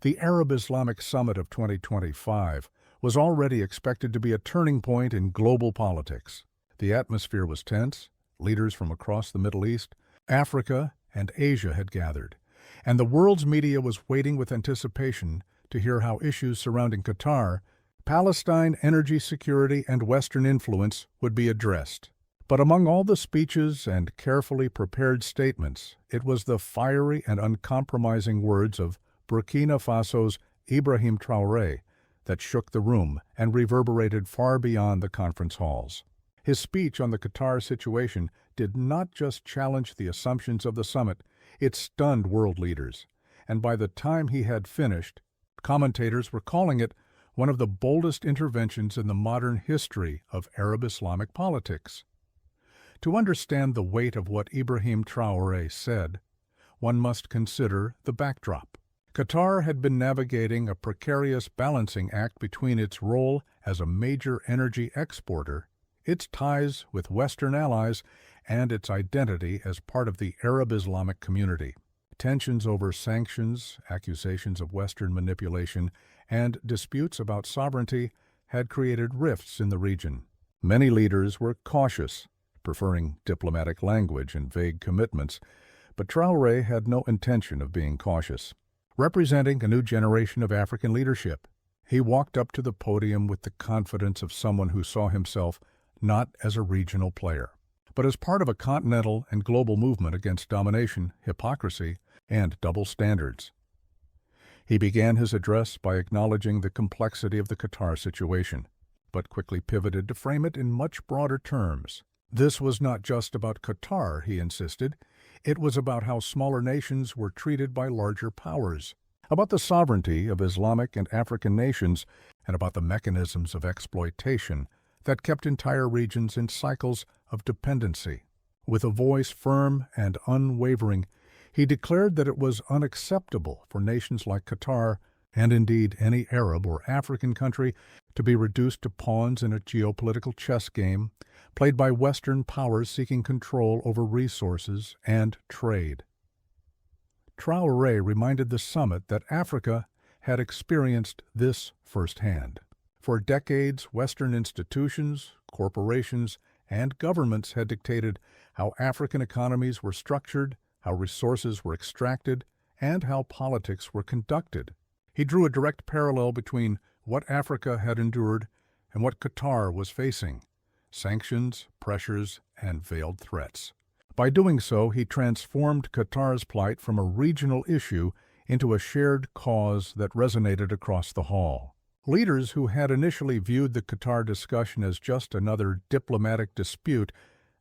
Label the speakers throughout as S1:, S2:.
S1: The Arab-Islamic Summit of 2025 was already expected to be a turning point in global politics. The atmosphere was tense, leaders from across the Middle East, Africa, and Asia had gathered, and the world's media was waiting with anticipation to hear how issues surrounding Qatar, Palestine, energy security, and Western influence would be addressed. But among all the speeches and carefully prepared statements, it was the fiery and uncompromising words of Burkina Faso's Ibrahim Traoré that shook the room and reverberated far beyond the conference halls. His speech on the Qatar situation did not just challenge the assumptions of the summit, it stunned world leaders. And by the time he had finished, commentators were calling it one of the boldest interventions in the modern history of Arab-Islamic politics. To understand the weight of what Ibrahim Traoré said, one must consider the backdrop. Qatar had been navigating a precarious balancing act between its role as a major energy exporter, its ties with Western allies, and its identity as part of the Arab-Islamic community. Tensions over sanctions, accusations of Western manipulation, and disputes about sovereignty had created rifts in the region. Many leaders were cautious, preferring diplomatic language and vague commitments, but Traoré had no intention of being cautious. Representing a new generation of African leadership, he walked up to the podium with the confidence of someone who saw himself not as a regional player, but as part of a continental and global movement against domination, hypocrisy, and double standards. He began his address by acknowledging the complexity of the Qatar situation, but quickly pivoted to frame it in much broader terms. This was not just about Qatar, he insisted. It was about how smaller nations were treated by larger powers, about the sovereignty of Islamic and African nations, and about the mechanisms of exploitation that kept entire regions in cycles of dependency. With a voice firm and unwavering, he declared that it was unacceptable for nations like Qatar, and indeed any Arab or African country, to be reduced to pawns in a geopolitical chess game played by Western powers seeking control over resources and trade. Traoré reminded the summit that Africa had experienced this firsthand. For decades, Western institutions, corporations, and governments had dictated how African economies were structured, how resources were extracted, and how politics were conducted. He drew a direct parallel between what Africa had endured and what Qatar was facing: sanctions, pressures, and veiled threats. By doing so, he transformed Qatar's plight from a regional issue into a shared cause that resonated across the hall. Leaders who had initially viewed the Qatar discussion as just another diplomatic dispute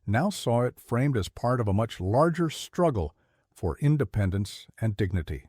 S1: now saw it framed as part of a much larger struggle for independence and dignity.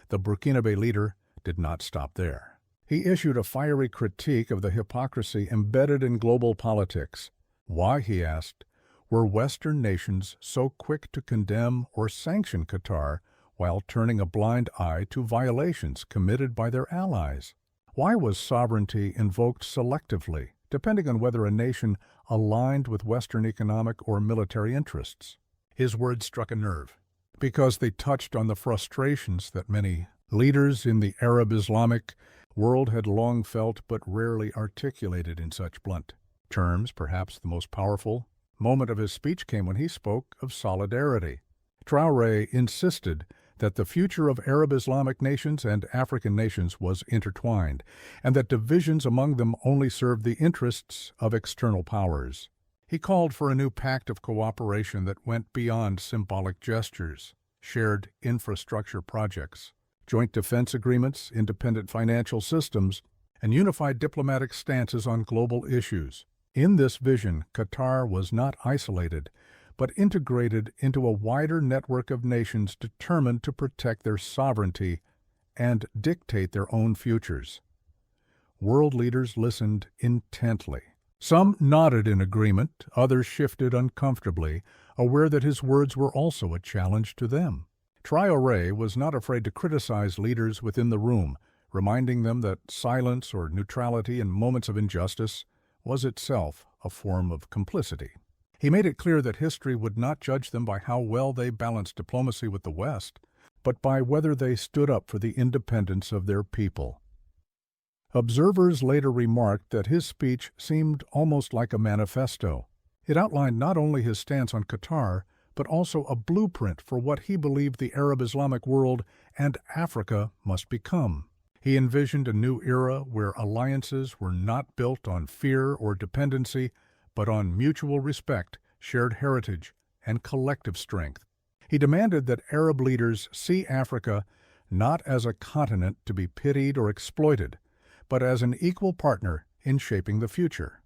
S1: The Burkinabe leader did not stop there. He issued a fiery critique of the hypocrisy embedded in global politics. Why, he asked, were Western nations so quick to condemn or sanction Qatar while turning a blind eye to violations committed by their allies? Why was sovereignty invoked selectively, depending on whether a nation aligned with Western economic or military interests? His words struck a nerve, because they touched on the frustrations that many leaders in the Arab-Islamic world had long felt but rarely articulated in such blunt terms. Perhaps the most powerful moment of his speech came when he spoke of solidarity. Traoré insisted that the future of Arab-Islamic nations and African nations was intertwined, and that divisions among them only served the interests of external powers. He called for a new pact of cooperation that went beyond symbolic gestures, shared infrastructure projects, joint defense agreements, independent financial systems, and unified diplomatic stances on global issues. In this vision, Qatar was not isolated, but integrated into a wider network of nations determined to protect their sovereignty and dictate their own futures. World leaders listened intently. Some nodded in agreement, others shifted uncomfortably, aware that his words were also a challenge to them. Traoré was not afraid to criticize leaders within the room, reminding them that silence or neutrality in moments of injustice was itself a form of complicity. He made it clear that history would not judge them by how well they balanced diplomacy with the West, but by whether they stood up for the independence of their people. Observers later remarked that his speech seemed almost like a manifesto. It outlined not only his stance on Qatar, but also a blueprint for what he believed the Arab-Islamic world and Africa must become. He envisioned a new era where alliances were not built on fear or dependency, but on mutual respect, shared heritage, and collective strength. He demanded that Arab leaders see Africa not as a continent to be pitied or exploited, but as an equal partner in shaping the future.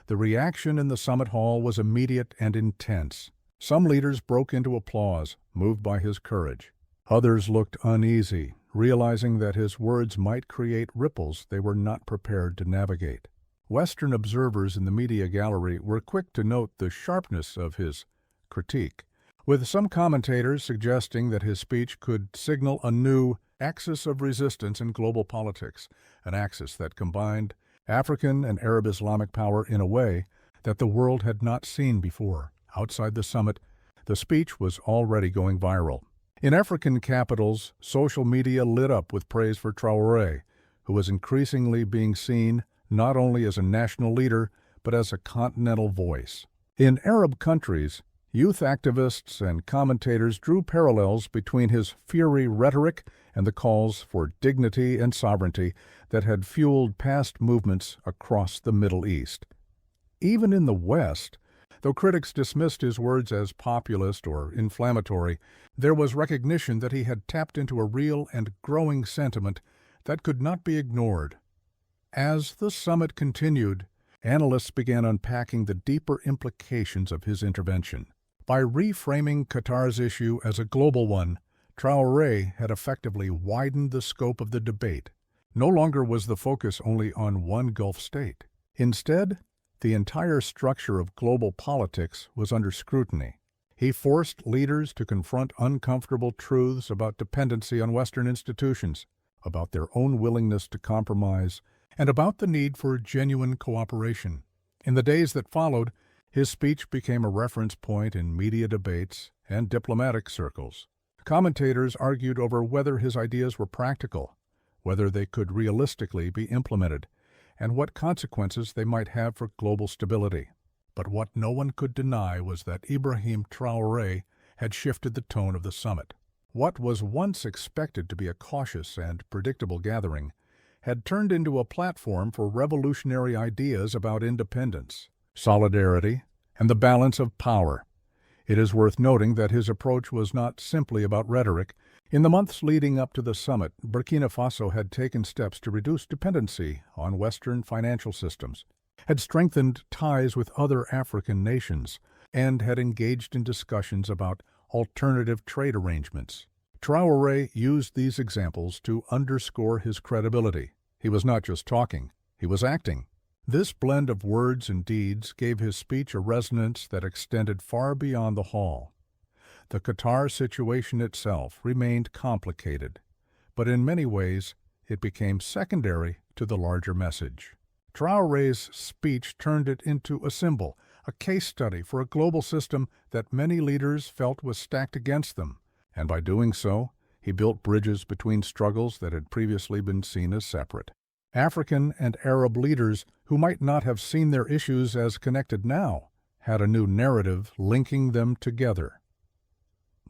S1: The reaction in the summit hall was immediate and intense. Some leaders broke into applause, moved by his courage. Others looked uneasy, realizing that his words might create ripples they were not prepared to navigate. Western observers in the media gallery were quick to note the sharpness of his critique, with some commentators suggesting that his speech could signal a new axis of resistance in global politics, an axis that combined African and Arab Islamic power in a way that the world had not seen before. Outside the summit, the speech was already going viral. In African capitals, social media lit up with praise for Traoré, who was increasingly being seen not only as a national leader, but as a continental voice. In Arab countries, youth activists and commentators drew parallels between his fiery rhetoric and the calls for dignity and sovereignty that had fueled past movements across the Middle East. Even in the West, though critics dismissed his words as populist or inflammatory, there was recognition that he had tapped into a real and growing sentiment that could not be ignored. As the summit continued, analysts began unpacking the deeper implications of his intervention. By reframing Qatar's issue as a global one, Traoré had effectively widened the scope of the debate. No longer was the focus only on one Gulf state. Instead, the entire structure of global politics was under scrutiny. He forced leaders to confront uncomfortable truths about dependency on Western institutions, about their own willingness to compromise, and about the need for genuine cooperation. In the days that followed, his speech became a reference point in media debates and diplomatic circles. Commentators argued over whether his ideas were practical, whether they could realistically be implemented, and what consequences they might have for global stability. But what no one could deny was that Ibrahim Traoré had shifted the tone of the summit. What was once expected to be a cautious and predictable gathering had turned into a platform for revolutionary ideas about independence, solidarity, and the balance of power. It is worth noting that his approach was not simply about rhetoric. In the months leading up to the summit, Burkina Faso had taken steps to reduce dependency on Western financial systems, had strengthened ties with other African nations, and had engaged in discussions about alternative trade arrangements. Traoré used these examples to underscore his credibility. He was not just talking, he was acting. This blend of words and deeds gave his speech a resonance that extended far beyond the hall. The Qatar situation itself remained complicated, but in many ways it became secondary to the larger message. Traoré's speech turned it into a symbol, a case study for a global system that many leaders felt was stacked against them, and by doing so, he built bridges between struggles that had previously been seen as separate. African and Arab leaders who might not have seen their issues as connected now had a new narrative linking them together.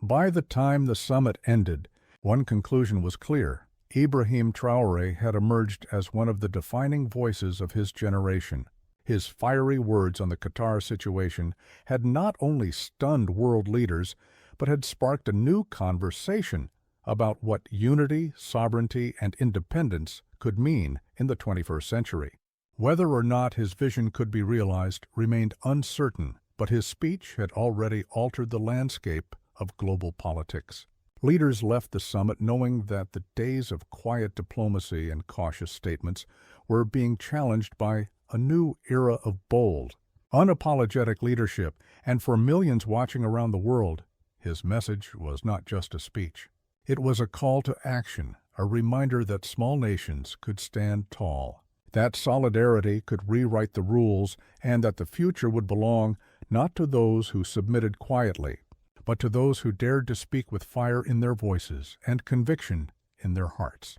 S1: By the time the summit ended, one conclusion was clear. Ibrahim Traoré had emerged as one of the defining voices of his generation. His fiery words on the Qatar situation had not only stunned world leaders, but had sparked a new conversation about what unity, sovereignty, and independence could mean in the 21st century. Whether or not his vision could be realized remained uncertain, but his speech had already altered the landscape of global politics. Leaders left the summit knowing that the days of quiet diplomacy and cautious statements were being challenged by a new era of bold, unapologetic leadership, and for millions watching around the world, his message was not just a speech. It was a call to action, a reminder that small nations could stand tall, that solidarity could rewrite the rules, and that the future would belong not to those who submitted quietly, but to those who dared to speak with fire in their voices and conviction in their hearts.